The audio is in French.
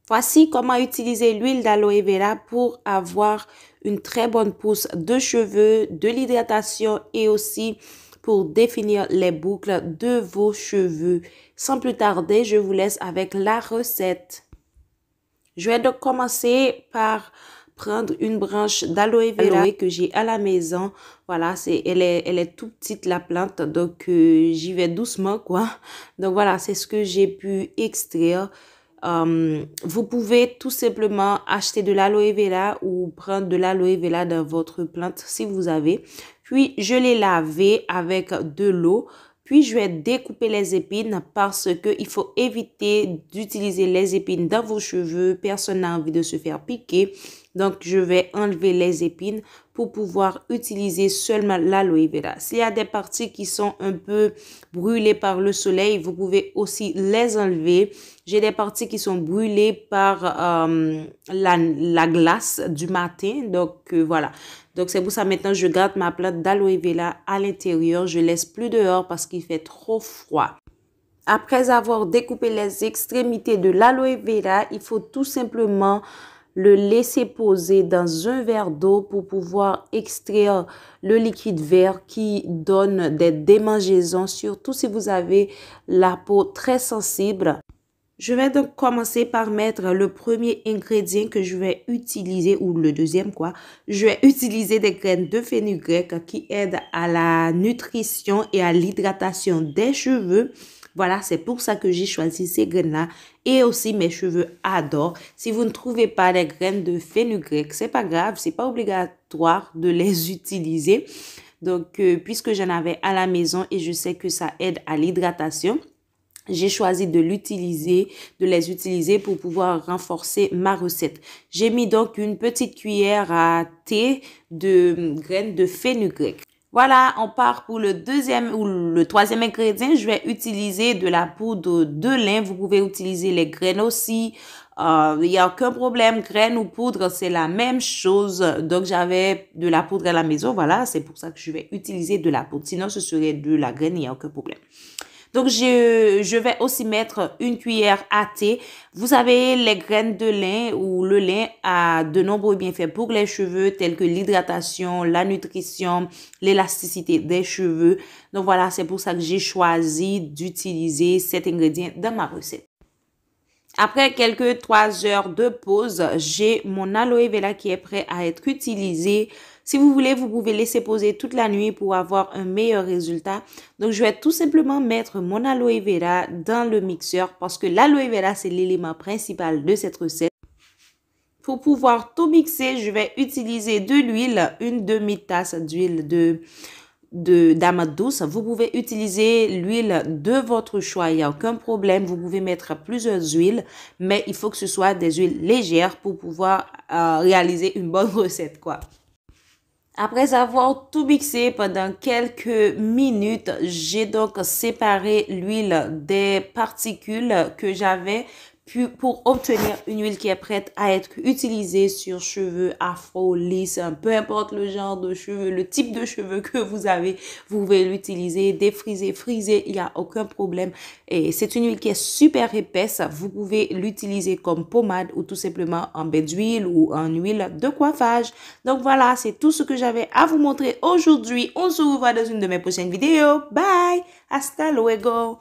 Voici comment utiliser l'huile d'aloe vera pour avoir une très bonne pousse de cheveux, de l'hydratation et aussi pour définir les boucles de vos cheveux. Sans plus tarder, je vous laisse avec la recette. Je vais donc commencer par prendre une branche d'aloe vera que j'ai à la maison. Voilà, elle est tout petite la plante, donc j'y vais doucement quoi. Donc voilà, c'est ce que j'ai pu extraire. Vous pouvez tout simplement acheter de l'aloe vera ou prendre de l'aloe vera dans votre plante si vous avez. Puis je l'ai lavé avec de l'eau. Puis, je vais découper les épines parce qu'il faut éviter d'utiliser les épines dans vos cheveux. Personne n'a envie de se faire piquer. Donc, je vais enlever les épines pour pouvoir utiliser seulement l'aloe vera. S'il y a des parties qui sont un peu brûlées par le soleil, vous pouvez aussi les enlever. J'ai des parties qui sont brûlées par la glace du matin. Donc, voilà. Donc, c'est pour ça maintenant, je garde ma plante d'aloe vera à l'intérieur. Je laisse plus dehors parce qu'il fait trop froid. Après avoir découpé les extrémités de l'aloe vera, il faut tout simplement le laisser poser dans un verre d'eau pour pouvoir extraire le liquide vert qui donne des démangeaisons, surtout si vous avez la peau très sensible. Je vais donc commencer par mettre le premier ingrédient que je vais utiliser, ou le deuxième quoi. Je vais utiliser des graines de fenugrec qui aident à la nutrition et à l'hydratation des cheveux. Voilà, c'est pour ça que j'ai choisi ces graines-là. Et aussi, mes cheveux adorent. Si vous ne trouvez pas les graines de fenugrec, c'est pas grave, c'est pas obligatoire de les utiliser. Donc, puisque j'en avais à la maison et je sais que ça aide à l'hydratation, j'ai choisi de les utiliser pour pouvoir renforcer ma recette. J'ai mis donc une petite cuillère à thé de graines de fenugrec. Voilà, on part pour le deuxième ou le troisième ingrédient. Je vais utiliser de la poudre de lin. Vous pouvez utiliser les graines aussi. Il n'y a aucun problème. Graines ou poudre, c'est la même chose. Donc, j'avais de la poudre à la maison. Voilà, c'est pour ça que je vais utiliser de la poudre. Sinon, ce serait de la graine, il n'y a aucun problème. Donc, je vais aussi mettre une cuillère à thé. Vous savez, les graines de lin ou le lin a de nombreux bienfaits pour les cheveux tels que l'hydratation, la nutrition, l'élasticité des cheveux. Donc, voilà, c'est pour ça que j'ai choisi d'utiliser cet ingrédient dans ma recette. Après quelques 3 heures de pause, j'ai mon aloe vera qui est prêt à être utilisé. Si vous voulez, vous pouvez laisser poser toute la nuit pour avoir un meilleur résultat. Donc, je vais tout simplement mettre mon aloe vera dans le mixeur parce que l'aloe vera, c'est l'élément principal de cette recette. Pour pouvoir tout mixer, je vais utiliser de l'huile, une demi-tasse d'huile d'amande douce. Vous pouvez utiliser l'huile de votre choix, il n'y a aucun problème. Vous pouvez mettre plusieurs huiles, mais il faut que ce soit des huiles légères pour pouvoir réaliser une bonne recette, quoi. Après avoir tout mixé pendant quelques minutes, j'ai donc séparé l'huile des particules que j'avais pour obtenir une huile qui est prête à être utilisée sur cheveux afro, lisses, peu importe le genre de cheveux, le type de cheveux que vous avez, vous pouvez l'utiliser, défriser, friser, il n'y a aucun problème. Et c'est une huile qui est super épaisse, vous pouvez l'utiliser comme pommade ou tout simplement en bain d'huile ou en huile de coiffage. Donc voilà, c'est tout ce que j'avais à vous montrer aujourd'hui. On se revoit dans une de mes prochaines vidéos. Bye! Hasta luego!